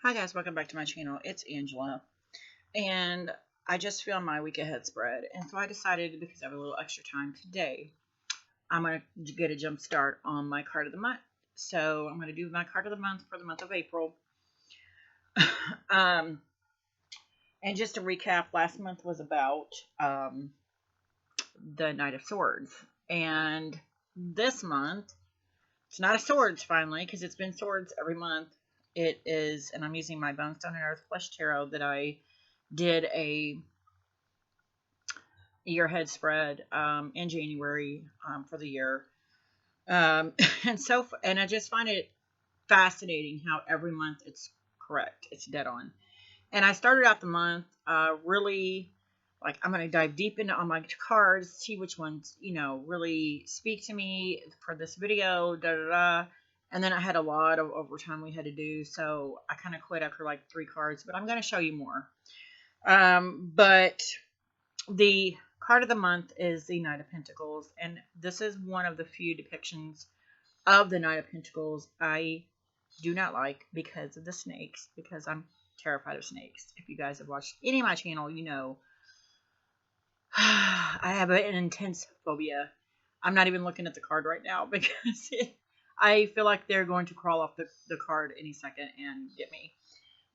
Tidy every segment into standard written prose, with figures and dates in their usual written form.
Hi guys, welcome back to my channel. It's Angela, and I just filmed my week ahead spread, and so I decided, because I have a little extra time today, I'm going to get a jump start on my card of the month. So I'm going to do my card of the month for the month of April. And just to recap, last month was about the Knight of Swords, and this month it's not a swords finally, because it's been swords every month. It is, and I'm using my Bone, Stone, and Earth Flesh Tarot that I did a year ahead spread in January for the year. And I just find it fascinating how every month it's correct. It's dead on. And I started out the month really like, I'm going to dive deep into all my cards, see which ones, really speak to me for this video, And then I had a lot of overtime we had to do, so I kind of quit after like 3 cards, but I'm going to show you more. But the card of the month is the Knight of Pentacles, and this is one of the few depictions of the Knight of Pentacles I do not like because of the snakes, because I'm terrified of snakes. If you guys have watched any of my channel, you know I have an intense phobia. I'm not even looking at the card right now because I feel like they're going to crawl off the card any second and get me.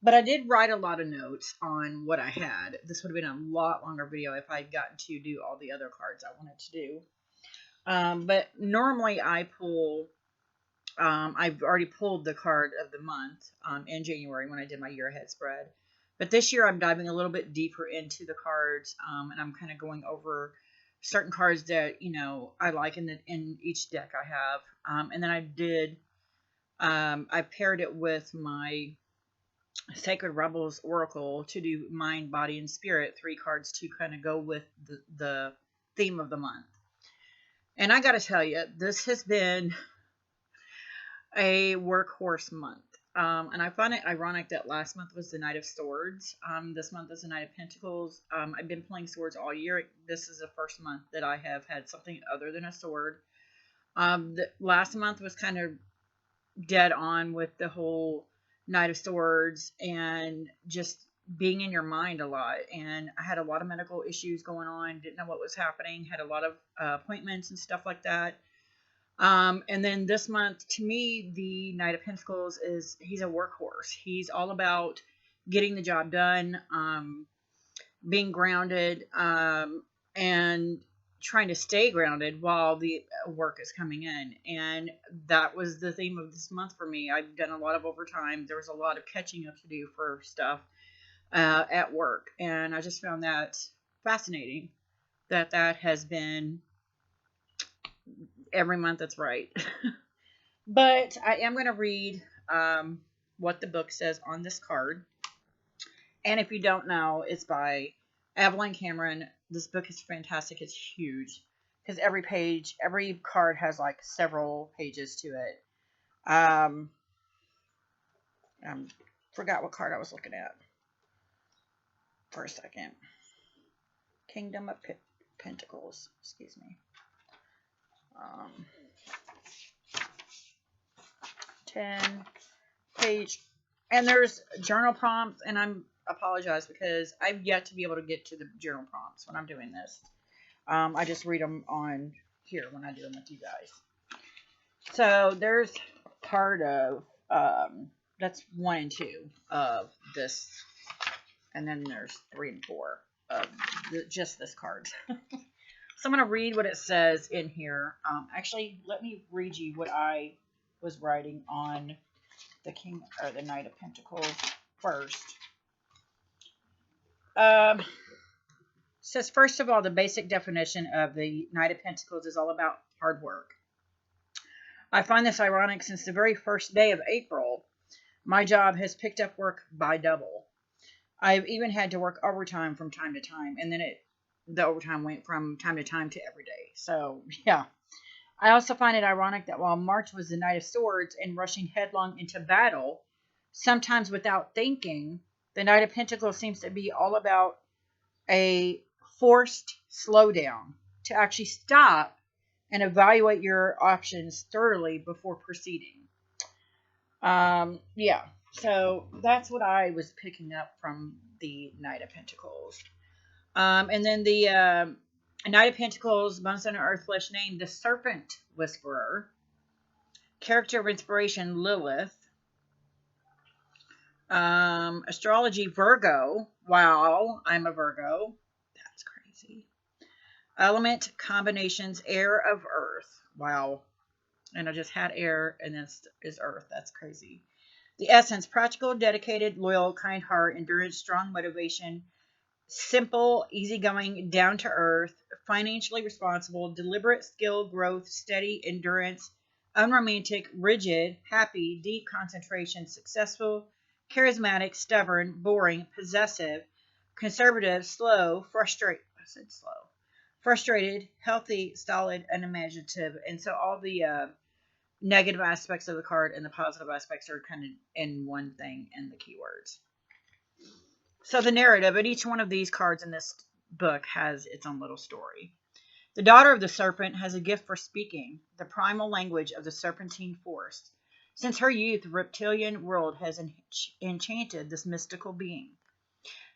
But I did write a lot of notes on what I had. This would have been a lot longer video if I'd gotten to do all the other cards I wanted to do. But normally I pull, I've already pulled the card of the month in January when I did my year ahead spread. But this year I'm diving a little bit deeper into the cards, and I'm kind of going over certain cards that, I like in each deck I have. And then I paired it with my Sacred Rebels Oracle to do Mind, Body, and Spirit, 3 cards to kind of go with the theme of the month. And I got to tell you, this has been a workhorse month. And I find it ironic that last month was the Knight of Swords. This month is the Knight of Pentacles. I've been playing swords all year. This is the first month that I have had something other than a sword. The last month was kind of dead on with the whole Knight of Swords and just being in your mind a lot. And I had a lot of medical issues going on. Didn't know what was happening. Had a lot of appointments and stuff like that. And then this month, to me, the Knight of Pentacles he's a workhorse. He's all about getting the job done, being grounded, and trying to stay grounded while the work is coming in. And that was the theme of this month for me. I've done a lot of overtime. There was a lot of catching up to do for stuff at work. And I just found that fascinating that has been every month. That's right. But I am going to read what the book says on this card. And if you don't know, it's by Evelyn Cameron. This book is fantastic. It's huge because every card has like several pages to it. I forgot what card I was looking at for a second. Kingdom of Pentacles. Excuse me. 10 page, and there's journal prompts, and I apologize because I've yet to be able to get to the journal prompts when I'm doing this. I just read them on here when I do them with you guys. So there's part of that's 1 and 2 of this, and then there's 3 and 4 of just this card. So I'm going to read what it says in here. Actually, let me read you what I was writing on the Knight of Pentacles first. Says, first of all, the basic definition of the Knight of Pentacles is all about hard work. I find this ironic since the very first day of April, my job has picked up work by double. I've even had to work overtime from time to time, and then the overtime went from time to time to every day. So, yeah. I also find it ironic that while March was the Knight of Swords and rushing headlong into battle, sometimes without thinking, the Knight of Pentacles seems to be all about a forced slowdown, to actually stop and evaluate your options thoroughly before proceeding. Yeah. So that's what I was picking up from the Knight of Pentacles. And then the Knight of Pentacles, Bones on Earth, Flesh name, the Serpent Whisperer. Character of inspiration, Lilith. Astrology, Virgo. Wow, I'm a Virgo. That's crazy. Element combinations, air of earth. Wow. And I just had air, and this is earth. That's crazy. The essence, practical, dedicated, loyal, kind heart, endurance, strong motivation, simple, easygoing, down to earth, financially responsible, deliberate skill, growth, steady, endurance, unromantic, rigid, happy, deep concentration, successful, charismatic, stubborn, boring, possessive, conservative, slow, frustrated. I said slow. Frustrated, healthy, solid, unimaginative. And so all the negative aspects of the card and the positive aspects are kind of in one thing in the keywords. So the narrative, and each one of these cards in this book has its own little story. The daughter of the serpent has a gift for speaking, the primal language of the serpentine forest. Since her youth, the reptilian world has enchanted this mystical being.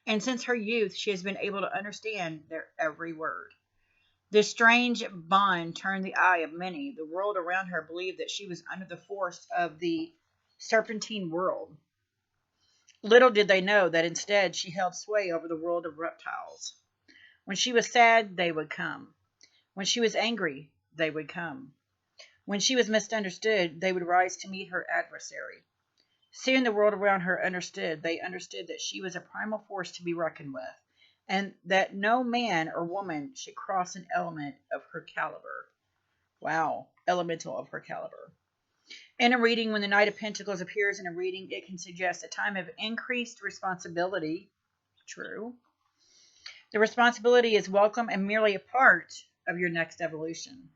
And since her youth, she has been able to understand their every word. This strange bond turned the eye of many. The world around her believed that she was under the force of the serpentine world. Little did they know that instead she held sway over the world of reptiles. When she was sad, they would come. When she was angry, they would come. When she was misunderstood, they would rise to meet her adversary. Soon the world around her understood. They understood that she was a primal force to be reckoned with, and that no man or woman should cross an element of her caliber. Wow, elemental of her caliber. In a reading, when the Knight of Pentacles appears in a reading, it can suggest a time of increased responsibility. True. The responsibility is welcome and merely a part of your next evolution.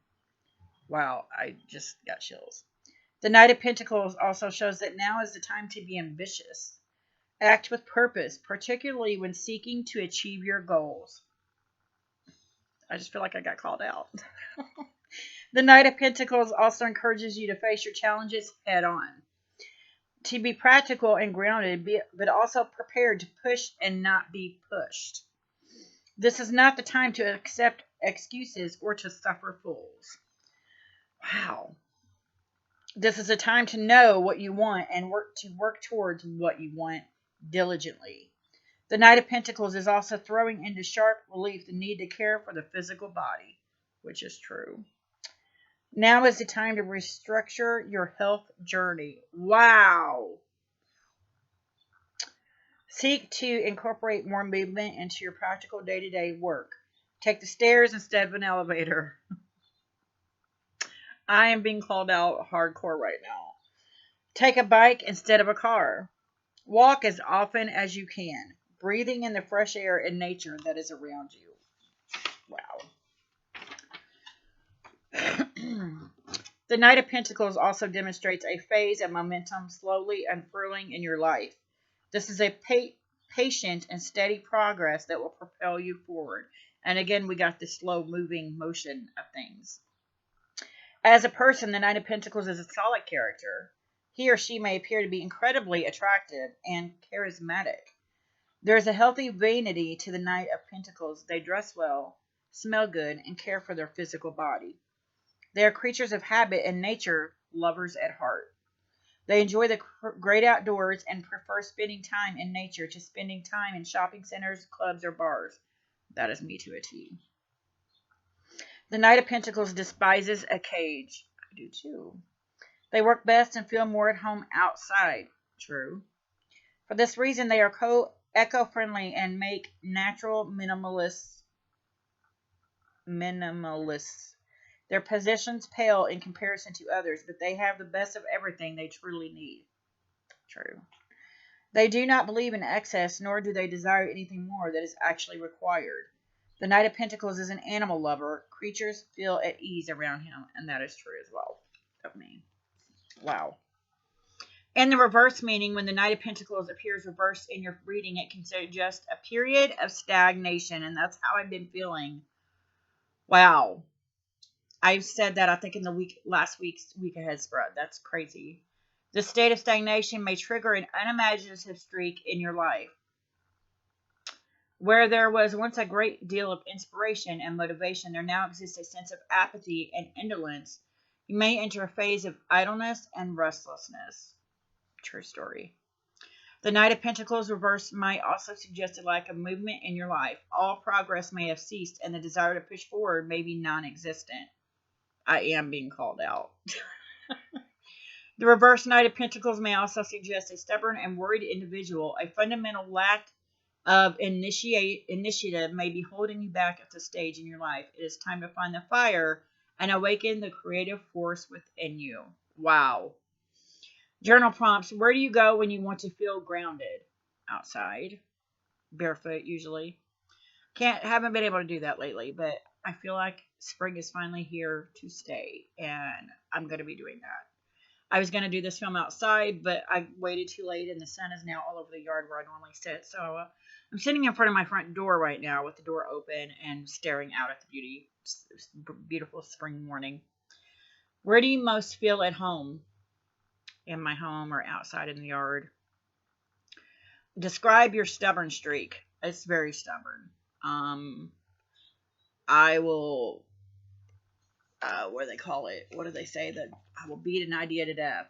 Wow, I just got chills. The Knight of Pentacles also shows that now is the time to be ambitious. Act with purpose, particularly when seeking to achieve your goals. I just feel like I got called out. The Knight of Pentacles also encourages you to face your challenges head on. To be practical and grounded, but also prepared to push and not be pushed. This is not the time to accept excuses or to suffer fools. Wow. This is a time to know what you want and work towards what you want diligently. The Knight of Pentacles is also throwing into sharp relief the need to care for the physical body, which is true. Now is the time to restructure your health journey. Wow. Seek to incorporate more movement into your practical day-to-day work. Take the stairs instead of an elevator. I am being called out hardcore right now. Take a bike instead of a car. Walk as often as you can, breathing in the fresh air and nature that is around you. Wow. The Knight of Pentacles also demonstrates a phase of momentum slowly unfurling in your life. This is a patient and steady progress that will propel you forward. And again, we got this slow moving motion of things. As a person, the Knight of Pentacles is a solid character. He or she may appear to be incredibly attractive and charismatic. There is a healthy vanity to the Knight of Pentacles. They dress well, smell good, and care for their physical body. They are creatures of habit and nature, lovers at heart. They enjoy the great outdoors and prefer spending time in nature to spending time in shopping centers, clubs, or bars. That is me to a T. The Knight of Pentacles despises a cage. I do too. They work best and feel more at home outside. True. For this reason, they are eco-friendly and make natural minimalists. Their possessions pale in comparison to others, but they have the best of everything they truly need. True. They do not believe in excess, nor do they desire anything more that is actually required. The Knight of Pentacles is an animal lover. Creatures feel at ease around him, and that is true as well of me. Wow. And the reverse meaning, when the Knight of Pentacles appears reversed in your reading, it can suggest a period of stagnation, and that's how I've been feeling. Wow. I've said that, I think, in the last week's week ahead spread. That's crazy. This state of stagnation may trigger an unimaginative streak in your life. Where there was once a great deal of inspiration and motivation, there now exists a sense of apathy and indolence. You may enter a phase of idleness and restlessness. True story. The Knight of Pentacles reversed might also suggest a lack of movement in your life. All progress may have ceased, and the desire to push forward may be non-existent. I am being called out. The reverse Knight of Pentacles may also suggest a stubborn and worried individual. A fundamental lack of initiative may be holding you back at this stage in your life. It is time to find the fire and awaken the creative force within you. Wow. Journal prompts. Where do you go when you want to feel grounded? Outside. Barefoot, usually. Haven't been able to do that lately, but I feel like spring is finally here to stay, and I'm going to be doing that. I was going to do this film outside, but I waited too late, and the sun is now all over the yard where I normally sit. So I'm sitting in front of my front door right now with the door open and staring out at the beautiful spring morning. Where do you most feel at home? In my home or outside in the yard? Describe your stubborn streak. It's very stubborn. I will, what do they call it? What do they say? That I will beat an idea to death.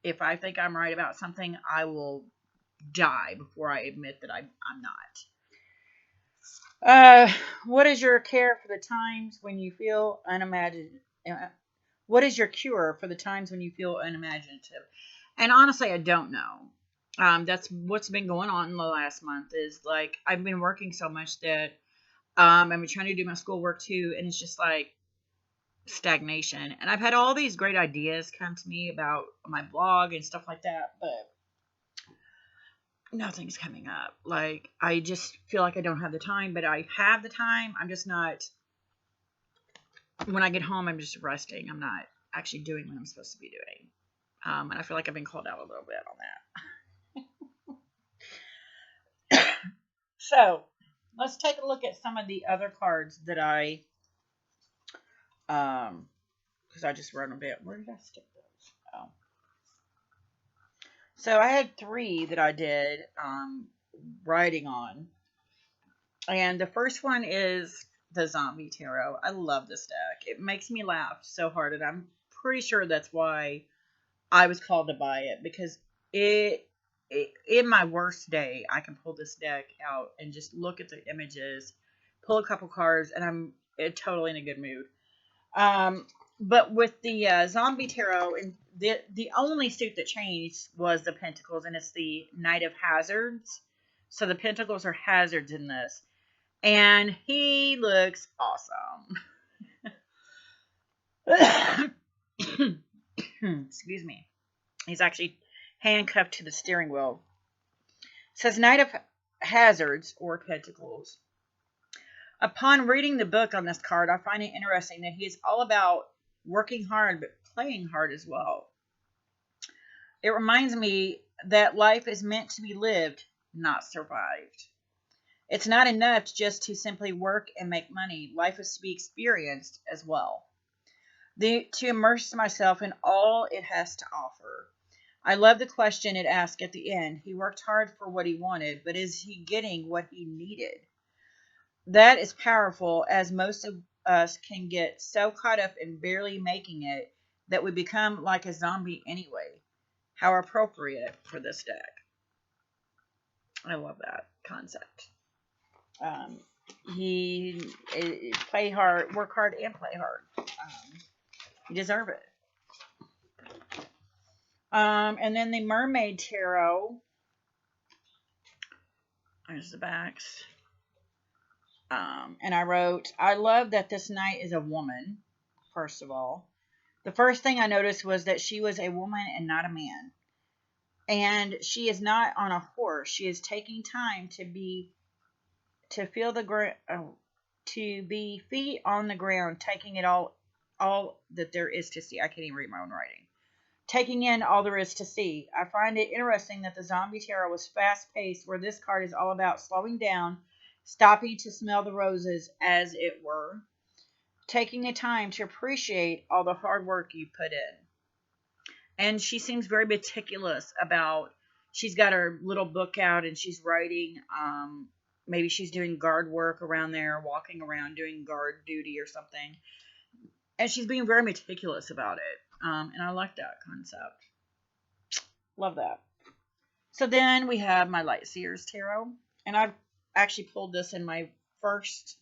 If I think I'm right about something, I will die before I admit that I'm not. What is your care for the times when you feel unimaginative? What is your cure for the times when you feel unimaginative? And honestly, I don't know. That's what's been going on in the last month. Is like I've been working so much that I've been trying to do my schoolwork too, and it's just like stagnation. And I've had all these great ideas come to me about my blog and stuff like that, but nothing's coming up. Like I just feel like I don't have the time, but I have the time. I'm just not. When I get home, I'm just resting. I'm not actually doing what I'm supposed to be doing. And I feel like I've been called out a little bit on that. So, let's take a look at some of the other cards that I, because I just wrote them down. Where did I stick those? Oh. So, I had 3 that I did writing on. And the first one is the Zombie Tarot. I love this deck. It makes me laugh so hard, and I'm pretty sure that's why I was called to buy it, because in my worst day, I can pull this deck out and just look at the images, pull a couple cards, and I'm totally in a good mood. But with the Zombie Tarot, and the only suit that changed was the Pentacles, and it's the Knight of Hazards. So the Pentacles are hazards in this. And he looks awesome. Excuse me. He's actually handcuffed to the steering wheel. It says Knight of Hazards or Pentacles. Upon reading the book on this card, I find it interesting that he is all about working hard but playing hard as well. It reminds me that life is meant to be lived, not survived. It's not enough just to simply work and make money. Life is to be experienced as well. To immerse myself in all it has to offer. I love the question it asked at the end. He worked hard for what he wanted, but is he getting what he needed? That is powerful, as most of us can get so caught up in barely making it that we become like a zombie anyway. How appropriate for this deck. I love that concept. He play hard, work hard, and play hard. You deserve it. And then the Mermaid Tarot. There's the backs. And I wrote, I love that this knight is a woman, first of all. The first thing I noticed was that she was a woman and not a man. And she is not on a horse. She is taking time to feel the ground, to be feet on the ground, taking it all that there is to see. I can't even read my own writing. Taking in all there is to see. I find it interesting that the Zombie Tarot was fast-paced, where this card is all about slowing down, stopping to smell the roses, as it were, taking the time to appreciate all the hard work you put in. And she seems very meticulous about, she's got her little book out and she's writing, maybe she's doing guard work around there, walking around doing guard duty or something. And she's being very meticulous about it. And I like that concept. Love that. So then we have my Light Sears Tarot. And I've actually pulled this in my first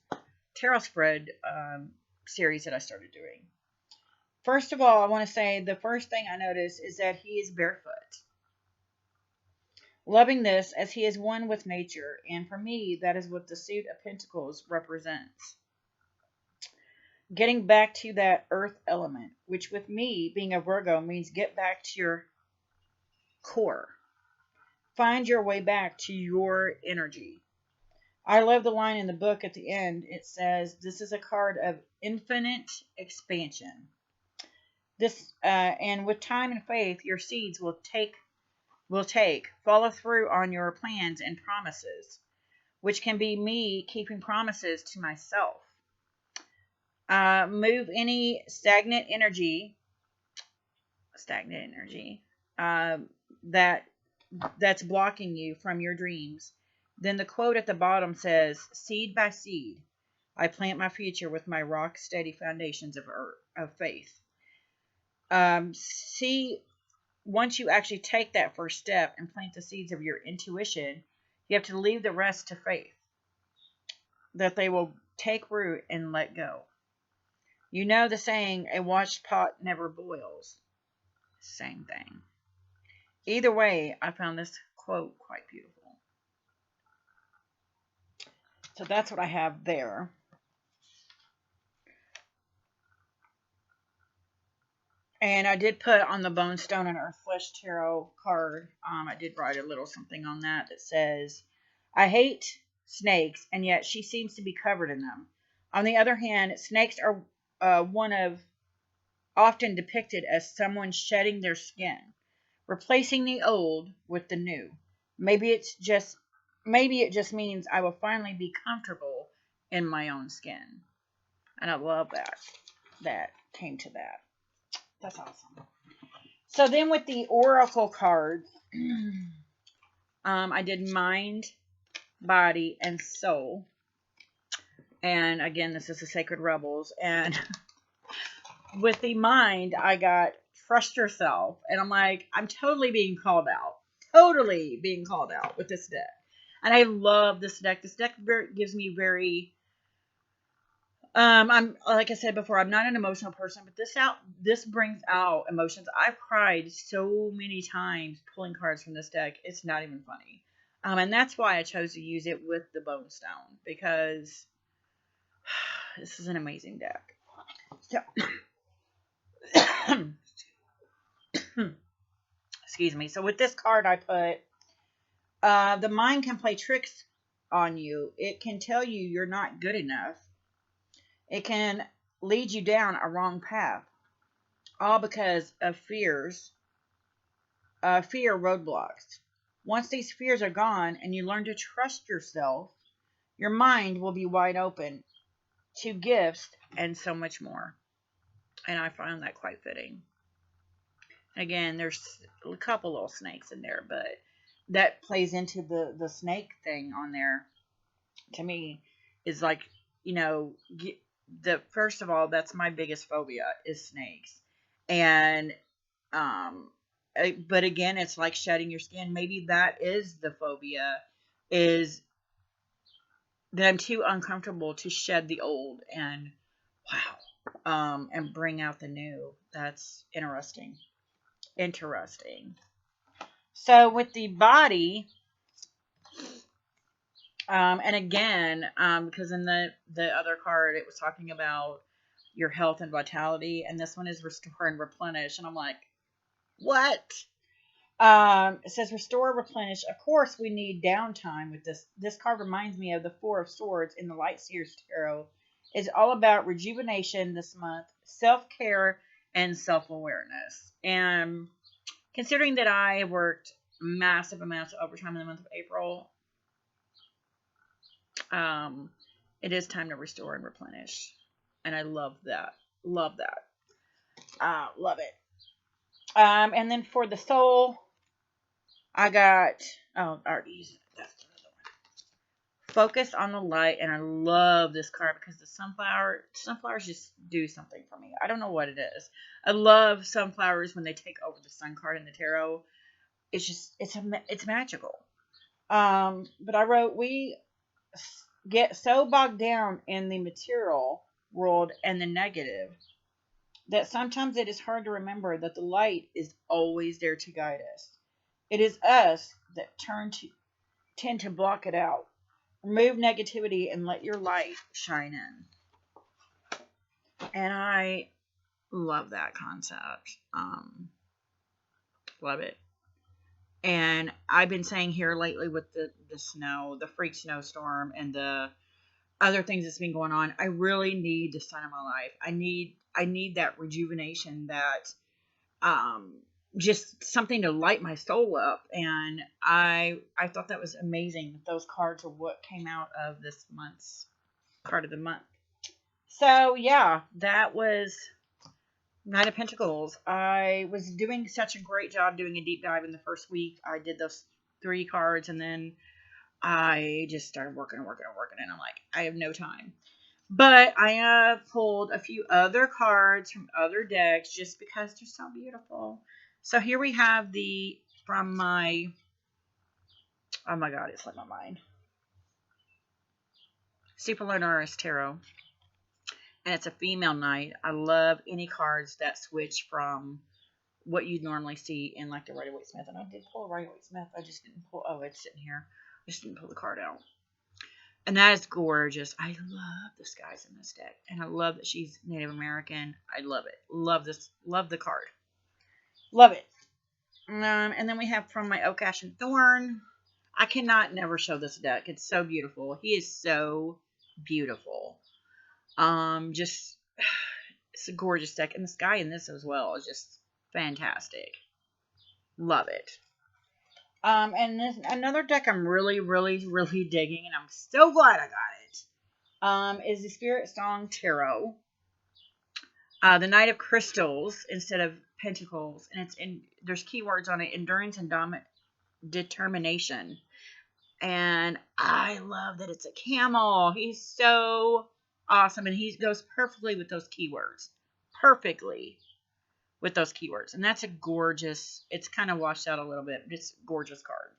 tarot spread series that I started doing. First of all, I want to say the first thing I noticed is that he is barefoot. Loving this as he is one with nature. And for me, that is what the suit of Pentacles represents. Getting back to that earth element, which with me being a Virgo means get back to your core. Find your way back to your energy. I love the line in the book at the end. It says, this is a card of infinite expansion. This and with time and faith, your seeds will follow through on your plans and promises, which can be me keeping promises to myself. Move any stagnant energy that's blocking you from your dreams. Then the quote at the bottom says, seed by seed, I plant my future with my rock steady foundations of faith. See, once you actually take that first step and plant the seeds of your intuition, you have to leave the rest to faith, that they will take root and let go. You know the saying, a watched pot never boils. Same thing. Either way, I found this quote quite beautiful. So that's what I have there. And I did put on the Bone, Stone, and Earth Flesh Tarot card, I did write a little something on that says, I hate snakes, and yet she seems to be covered in them. On the other hand, snakes are often depicted as someone shedding their skin, replacing the old with the new. Maybe it just means I will finally be comfortable in my own skin. And I love that came to that. That's awesome. So then with the Oracle cards, I did Mind, Body, and Soul. And again, this is the Sacred Rebels. And with the Mind, I got Trust Yourself. And I'm like, I'm totally being called out. Totally being called out with this deck. And I love this deck. This deck gives me very... I'm, like I said before, I'm not an emotional person, but this brings out emotions. I've cried so many times pulling cards from this deck. It's not even funny. And that's why I chose to use it with the Bone Stone, because this is an amazing deck. So, excuse me. So with this card, I put, the mind can play tricks on you. It can tell you you're not good enough. It can lead you down a wrong path, all because of fear roadblocks. Once these fears are gone and you learn to trust yourself, your mind will be wide open to gifts and so much more. And I find that quite fitting. Again, there's a couple little snakes in there, but that plays into the snake thing on there. To me, is like, first of all, that's my biggest phobia is snakes. And but again, it's like shedding your skin. Maybe that is the phobia, is that I'm too uncomfortable to shed the old and and bring out the new. That's interesting. So with the body, and again, because in the other card it was talking about your health and vitality, and this one is restore and replenish, and I'm like, what? It says restore, replenish. Of course, we need downtime with this. This card reminds me of the Four of Swords in the Light Sears Tarot. It's all about rejuvenation this month, self-care, and self-awareness. And considering that I worked massive amounts of overtime in the month of April, it is time to restore and replenish. And I love that. Love that. Love it. And then for the soul, I got, oh, I already used it. That's another one. Focus on the light. And I love this card because the sunflowers just do something for me. I don't know what it is. I love sunflowers when they take over the sun card in the tarot. It's just, it's magical. But I wrote, we get so bogged down in the material world and the negative that sometimes it is hard to remember that the light is always there to guide us. It is us that tend to block it out. Remove negativity and let your light shine in. And I love that concept. Love it. And I've been saying here lately with the snow, the freak snowstorm, and the other things that's been going on, I really need the sun in my life. I need that rejuvenation, that just something to light my soul up. And I thought that was amazing. Those cards are what came out of this month's card of the month. So yeah, that was Knight of Pentacles. I was doing such a great job doing a deep dive in the first week. I did those 3 cards, and then I just started working, and I'm like, I have no time. But I have pulled a few other cards from other decks just because they're so beautiful. So here we have from my, oh my god, it's like my mind. Super Lunaris Tarot. And it's a female knight. I love any cards that switch from what you normally see in like the Rider-Waite-Smith. And I did pull a Rider-Waite-Smith. I just didn't pull, oh, it's sitting here. I just didn't pull the card out. And that is gorgeous. I love the skies in this deck. And I love that she's Native American. I love it. Love this. Love the card. Love it. And then we have from my Oak, Ash, and Thorn. I cannot never show this deck. It's so beautiful. He is so beautiful. Just, it's a gorgeous deck. And the sky in this as well is just fantastic. Love it. And this, another deck I'm really, really, really digging, and I'm so glad I got it, is the Spirit Song Tarot. The Knight of Crystals instead of Pentacles, and there's keywords on it: endurance and determination. And I love that it's a camel. He's so awesome, and he goes perfectly with those keywords. Perfectly with those keywords. And that's a gorgeous, it's kind of washed out a little bit, but it's a gorgeous card.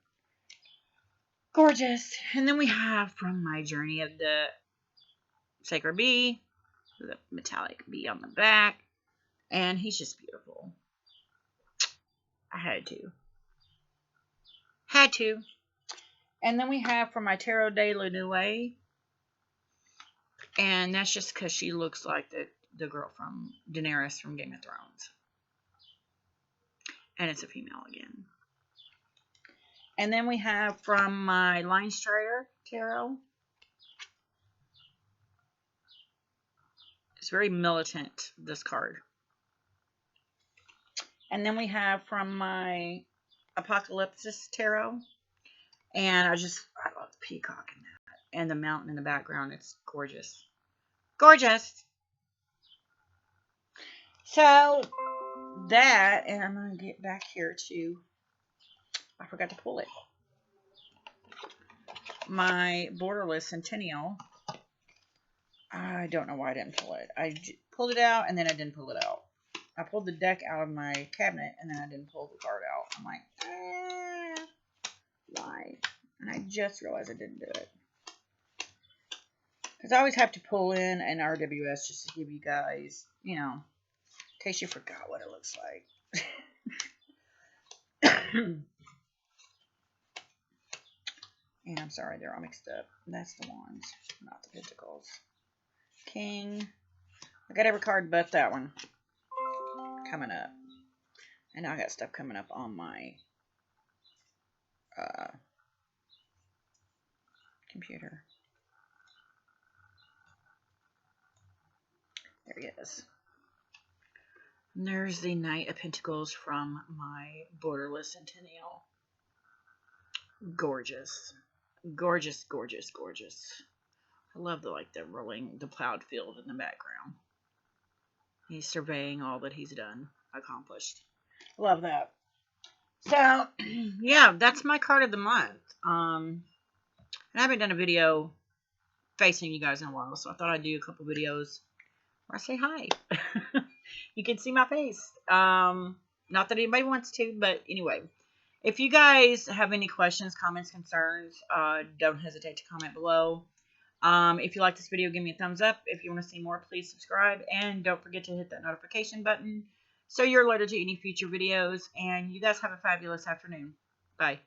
Gorgeous. And then we have from my Journey of the Sacred Bee, the metallic bee on the back. And he's just beautiful. I had to. And then we have from my Tarot de la Nuit. And that's just because she looks like the girl from Daenerys from Game of Thrones. And it's a female again. And then we have from my Line Strider Tarot. It's very militant, this card. And then we have from my Apocalypse Tarot. And I love the peacock in that. And the mountain in the background. It's gorgeous. Gorgeous! So, that, and I'm going to get back here to, I forgot to pull it. My Borderless Centennial. I don't know why I didn't pull it. I pulled it out, and then I didn't pull it out. I pulled the deck out of my cabinet, and then I didn't pull the card out. I'm like, why? And I just realized I didn't do it. Because I always have to pull in an RWS just to give you guys, you know, in case you forgot what it looks like. And I'm sorry, they're all mixed up. That's the Wands, not the Pentacles. King. I got every card but that one coming up. And I got stuff coming up on my computer. There he is. And there's the Knight of Pentacles from my Borderless Centennial. Gorgeous. Gorgeous, gorgeous, gorgeous. I love the plowed field in the background. He's surveying all that he's accomplished. Love that. So, yeah, that's my card of the month. And I haven't done a video facing you guys in a while, so I thought I'd do a couple videos where I say hi. You can see my face. Not that anybody wants to, but anyway. If you guys have any questions, comments, concerns, don't hesitate to comment below. If you like this video, give me a thumbs up. If you want to see more, please subscribe. And don't forget to hit that notification button so you're alerted to any future videos. And you guys have a fabulous afternoon. Bye.